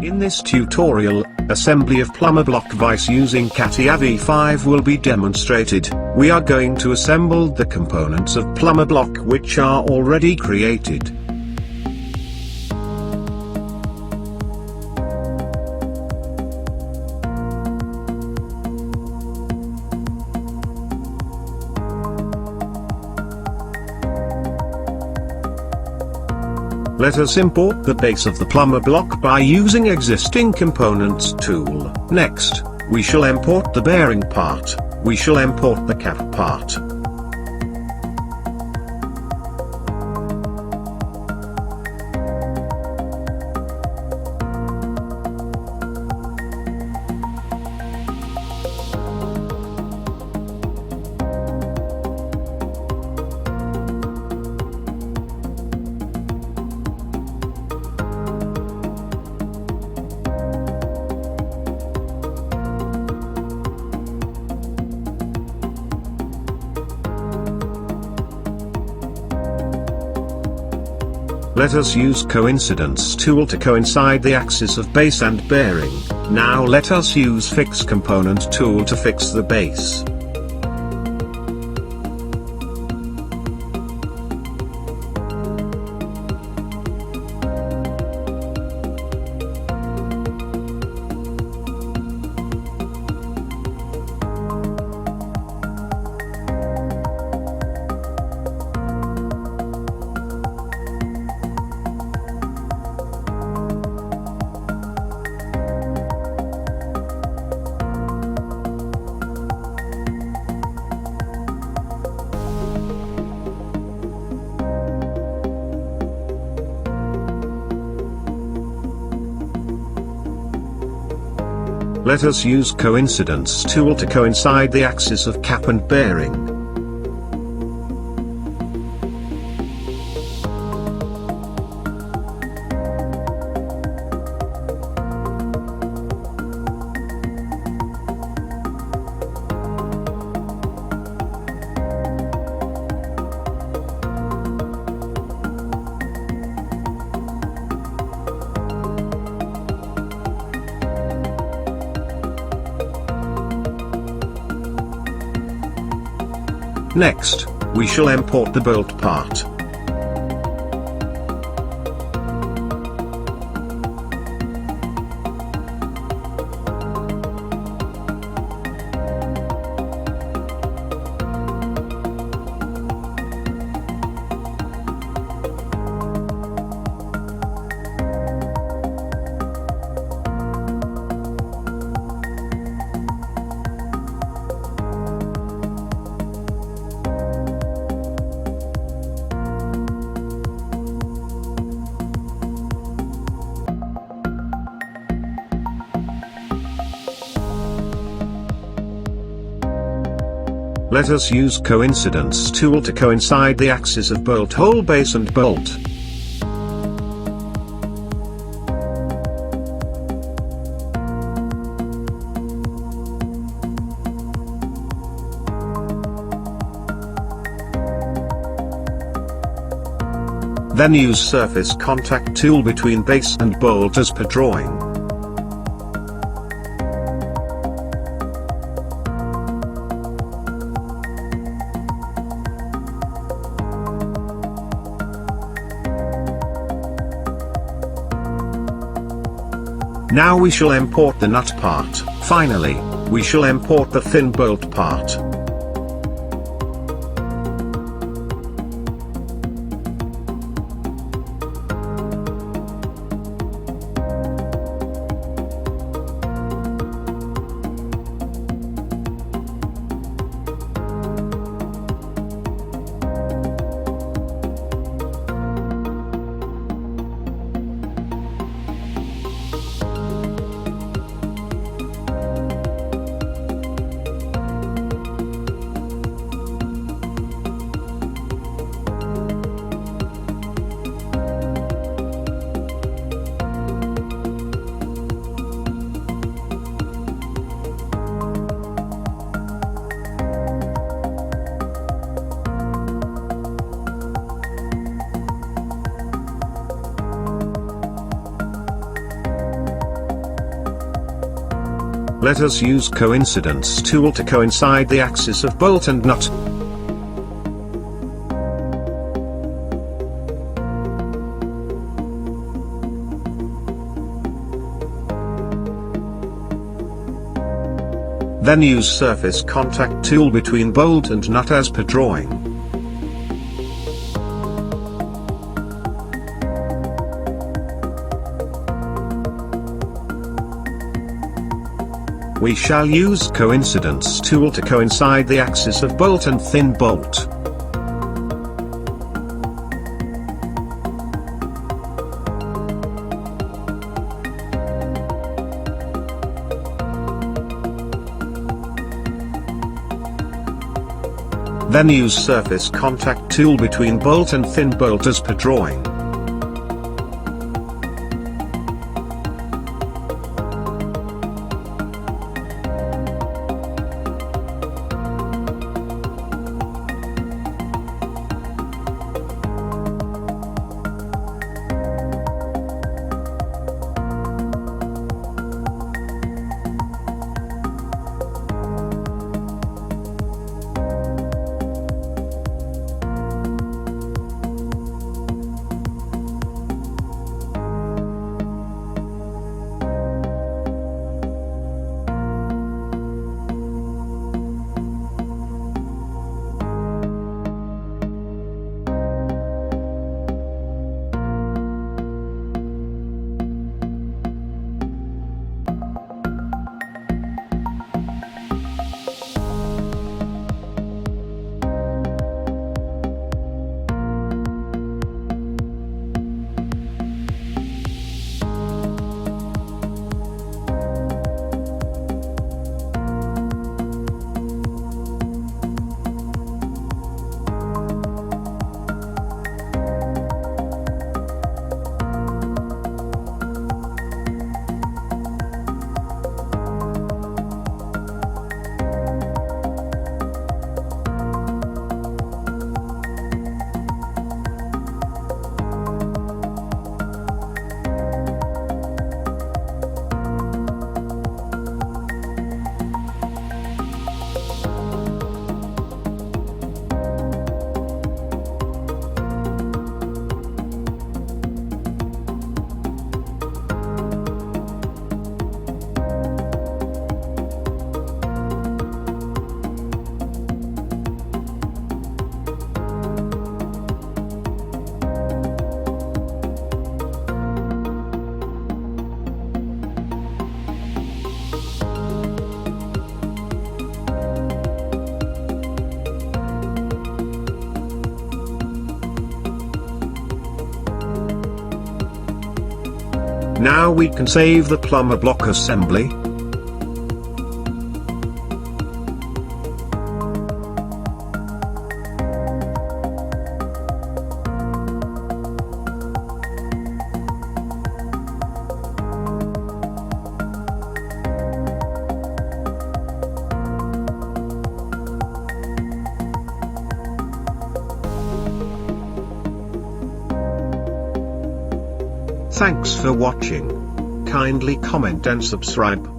In this tutorial, assembly of plumber block vise using CATIA V5 will be demonstrated. We are going to assemble the components of plumber block which are already created. Let us import the base of the plumber block by using existing components tool. Next, we shall import the bearing part. We shall import the cap part. Let us use coincidence tool to coincide the axis of base and bearing. Now let us use fix component tool to fix the base. Let us use coincidence tool to coincide the axis of cap and bearing. Next, we shall import the bolt part. Let us use coincidence tool to coincide the axis of bolt hole base and bolt. Then use surface contact tool between base and bolt as per drawing. Now we shall import the nut part. Finally, we shall import the thin bolt part. Let us use coincidence tool to coincide the axis of bolt and nut. Then use surface contact tool between bolt and nut as per drawing. We shall use coincidence tool to coincide the axis of bolt and thin bolt. Then use surface contact tool between bolt and thin bolt as per drawing. Now we can save the plumber block assembly. Thanks for watching. Kindly comment and subscribe.